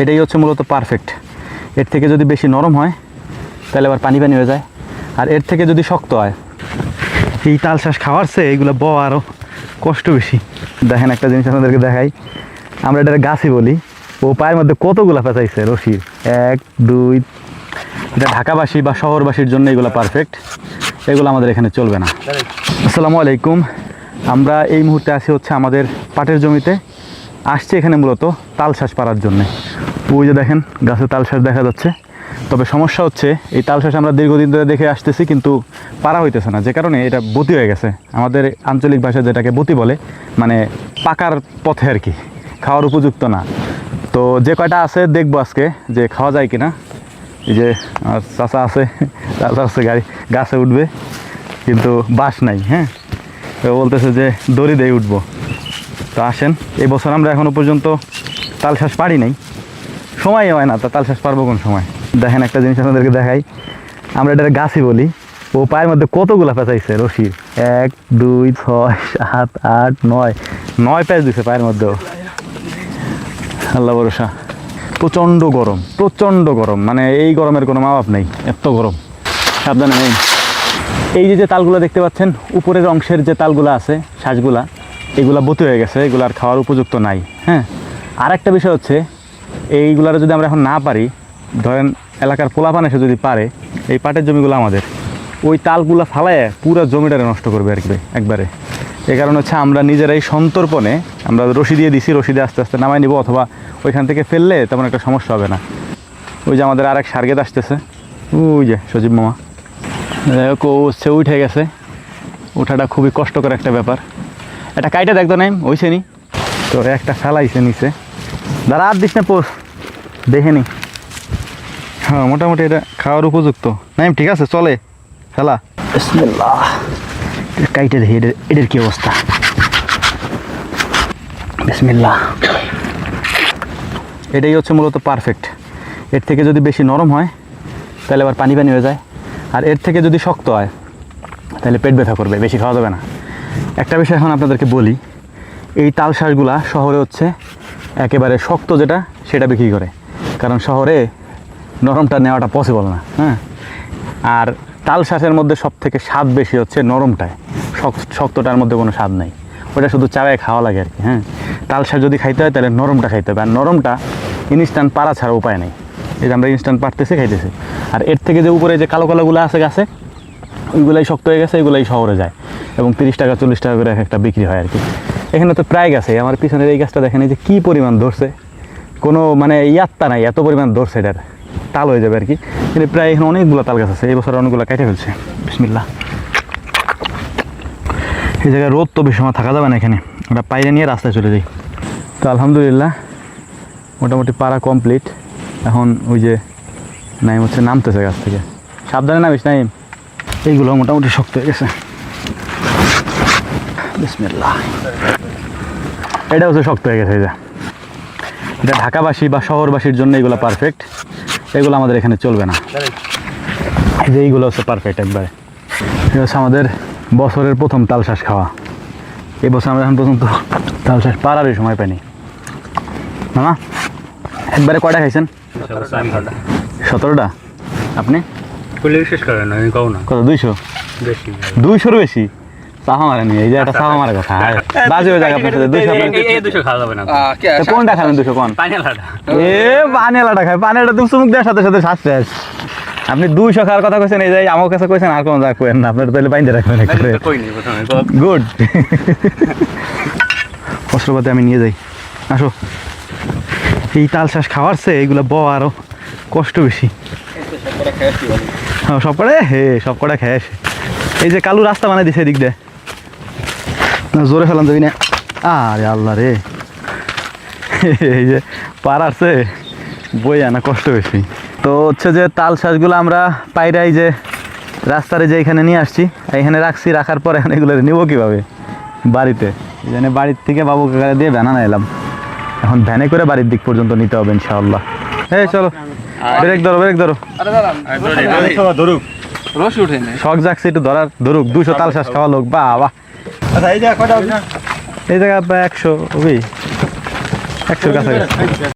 এটাই হচ্ছে মূলত পারফেক্ট। এর থেকে যদি বেশি নরম হয় তাহলে আবার পানি পানি হয়ে যায়, আর এর থেকে যদি শক্ত হয় এই তাল শাঁস খাওয়ার চেয়ে এইগুলো বওয়া আরও কষ্ট বেশি। দেখেন একটা জিনিস আপনাদেরকে দেখাই, আমরা এটা গাছি বলি, ও পায়ের মধ্যে কতগুলো পেঁচাইছে রশির, 1 2। এটা ঢাকাবাসী বা শহরবাসীর জন্য এগুলো পারফেক্ট, এগুলো আমাদের এখানে চলবে না। আসসালামু আলাইকুম। আমরা এই মুহূর্তে আছি হচ্ছে আমাদের পাটের জমিতে, আসছি এখানে মূলত তাল শাঁস পাড়ার জন্যে। ওই যে দেখেন গাছে তাল শাঁস দেখা যাচ্ছে, তবে সমস্যা হচ্ছে এই তাল শাঁস আমরা দীর্ঘদিন ধরে দেখে আসতেছি কিন্তু পাড়া হইতেছে না, যে কারণে এটা বতি হয়ে গেছে। আমাদের আঞ্চলিক ভাষায় যেটাকে বতি বলে, মানে পাকার পথে আর কি, খাওয়ার উপযুক্ত না। তো যে কয়টা আছে দেখবো আজকে যে খাওয়া যায় কিনা। এই যে আর চাচা আছে, চাচা আছে গাছে উঠবে কিন্তু বাঁশ নাই। হ্যাঁ, বলতেছে যে দড়ি দিয়ে উঠবো। তো আসেন, এই বছর আমরা এখনও পর্যন্ত তাল শাঁস পারি নাই, সময় হয় না, তা তাল শাঁস পারবো কোন সময়। দেখেন একটা জিনিস আপনাদেরকে দেখাই, আমরা এটা গাছি বলি, ও পায়ের মধ্যে কতগুলো পেঁচাইছে রশির, 1 2 6 7 8 9 9 প্যাঁচ দিছে পায়ের মধ্যেও। আল্লাহ ভরসা। প্রচণ্ড গরম, প্রচণ্ড গরম, মানে এই গরমের কোনো মাপ নেই, এত গরম। সাবধানে নেই। এই যে তালগুলো দেখতে পাচ্ছেন, উপরের অংশের যে তালগুলো আছে শাঁসগুলা, এগুলা বতি হয়ে গেছে, এগুলো আর খাওয়ার উপযুক্ত নাই। হ্যাঁ, আর একটা বিষয় হচ্ছে এইগুলার যদি আমরা এখন না পারি, ধরেন এলাকার পোলাপান এসে যদি পারে, এই পাটের জমিগুলো আমাদের, ওই তালগুলো ফালায় পুরো জমিটারে নষ্ট করবে আর কি একবারে। এই কারণে হচ্ছে আমরা নিজেরাই সন্তর্পণে আমরা রশি দিয়ে দিছি, রশি দিয়ে আস্তে আস্তে নামাই নিব, অথবা ওইখান থেকে ফেললে তেমন একটা সমস্যা হবে না। ওই যে আমাদের আরেক সার্গেত আসতেছে, ওই যে সজীব মামা, সে উঠে গেছে। ওঠাটা খুবই কষ্টকর একটা ব্যাপার। এটা কাইটা দেখতো নাইম ওইছে নি, তো একটা ফেলাইছে নিচে, দাঁড়া আর দিস না পোষ, দেখে নি। হ্যাঁ, মোটামুটি এটা খাওয়ার উপযুক্ত নাইম, ঠিক আছে চলে ফেলা। বিসমিল্লাহ, কাইটে দেখি এদের কি অবস্থা। বিসমিল্লাহ। এটাই হচ্ছে মূলত পারফেক্ট। এর থেকে যদি বেশি নরম হয় তাহলে আবার পানি পানি হয়ে যায়, আর এর থেকে যদি শক্ত হয় তাহলে পেট ব্যথা করবে, বেশি খাওয়া যাবে না। একটা বিষয় এখন আপনাদেরকে বলি, এই তাল শাঁসগুলা শহরে হচ্ছে একেবারে শক্ত যেটা সেটা বিক্রি করে, কারণ শহরে নরমটা নেওয়াটা পসিবল না। হ্যাঁ, আর তাল শাঁসের মধ্যে সব থেকে স্বাদ বেশি হচ্ছে নরমটায়, শক্তটার মধ্যে কোনো স্বাদ নাই, ওটা শুধু চায়ে খাওয়া লাগে আর কি। হ্যাঁ, তাল শাঁস যদি খাইতে হয় তাহলে নরমটা খাইতে হবে, আর নরমটা ইনস্ট্যান্ট পাড়া ছাড়া উপায় নেই। এই যে আমরা ইনস্ট্যান্ট পাড়তেছি খাইতেছি, আর এর থেকে যে উপরে যে কালো কালোগুলো আছে গাছে, ওইগুলাই শক্ত হয়ে গেছে, এগুলাই শহরে যায় এবং 30 টাকা 40 টাকা করে একটা বিক্রি হয় আর কি। এখানে তো প্রায় গাছে, আমার পিছনের এই গাছটা দেখেন, এই যে কী পরিমাণ ধরছে, কোনো মানে ইয়াত্তা নাই, এত পরিমাণ ধরছে, এটার তাল হয়ে যাবে আর কি। কিন্তু প্রায় এখানে অনেকগুলো তাল গাছ আছে, এই বছর অনেকগুলো কেটে ফেলছে। বিসমিল্লাহ। এই জায়গায় রোদ তো বেশি সময় থাকা যাবে না, এখানে ওটা পাইরে নিয়ে রাস্তায় চলে যাই। তো আলহামদুলিল্লাহ মোটামুটি পাড়া কমপ্লিট। এখন ওই যে নাইম হচ্ছে নামতেছে গাছ থেকে, সাবধানে নামিস নাইম। এইগুলো মোটামুটি শক্ত হয়ে গেছে। বিসমিল্লাহ। এটা হচ্ছে শক্ত হয়ে গেছে। এই যে এটা ঢাকাবাসী বা শহরবাসীর জন্য এগুলো পারফেক্ট, এগুলো আমাদের এখানে চলবে না। এই যে এইগুলো হচ্ছে পারফেক্ট একবারে। এটা হচ্ছে আমাদের বছরের প্রথম তাল শাঁস খাওয়া। এই বছর আমরা এখন পর্যন্ত তাল শাঁস পাড়ারই সময় পাইনি। মামা একবারে কয়টা খাইছেন? 17টা। আপনি শেষ করেন না, আমি কও না কত? 200? বেশি 200-র বেশি? চাপা মারেন, এই যে একটা চাপা মারা কথা বাজে হয়ে যায় আপনার সাথে। 200 খাওয়া যাবে না। কোনটা খাবেন? 200 কোন? পানিয়ালাটা। পানিয়ালাটা খায়, পানিয়ালাটা তুমি চুমুক দেওয়ার সাথে সাথে শ্বাস শেষ। আপনি 200 খাওয়ার কথা কইছেন, এই যে আমার কাছে কইছেন, আর কোন যা কইেন না, আপনার তাহলে বাইন্দে রাখবেন। গুড। অস্ত্রপাতি আমি নিয়ে যাই, আসো। এই তাল শাঁস খাওয়ার চেয়ে এইগুলো বওয়া আরো কষ্ট বেশি। হ্যাঁ, সব কটা খেয়ে আসে। এই যে কালু রাস্তা বানাই দিছে এদিক দিয়ে, জোরে ফেলান যাবি না। আরে আল্লাহ রে, এই যে পার আসছে বই আনা কষ্ট বেশি। তো হচ্ছে যে তাল শাঁসগুলো আমরা পাইরাই যে রাস্তারে যে এখানে নিয়ে আসছি, এখানে রাখছি, রাখার পরে এখন এগুলো নিবো কীভাবে বাড়িতে? এই জন্য বাড়ির থেকে বাবু কাকা দিয়ে ভ্যান আনা এলাম, এখন ভ্যানে করে বাড়ির দিক পর্যন্ত নিতে হবে ইনশাআল্লাহ। এই চলো, ব্রেক ধরো, ব্রেক ধরো। শখ যাচ্ছে একটু ধরার, ধরুক। 200 তাল শাঁস খাওয়া লোক, বাহ। এই জায়গা 100 100 কাছাকাছি।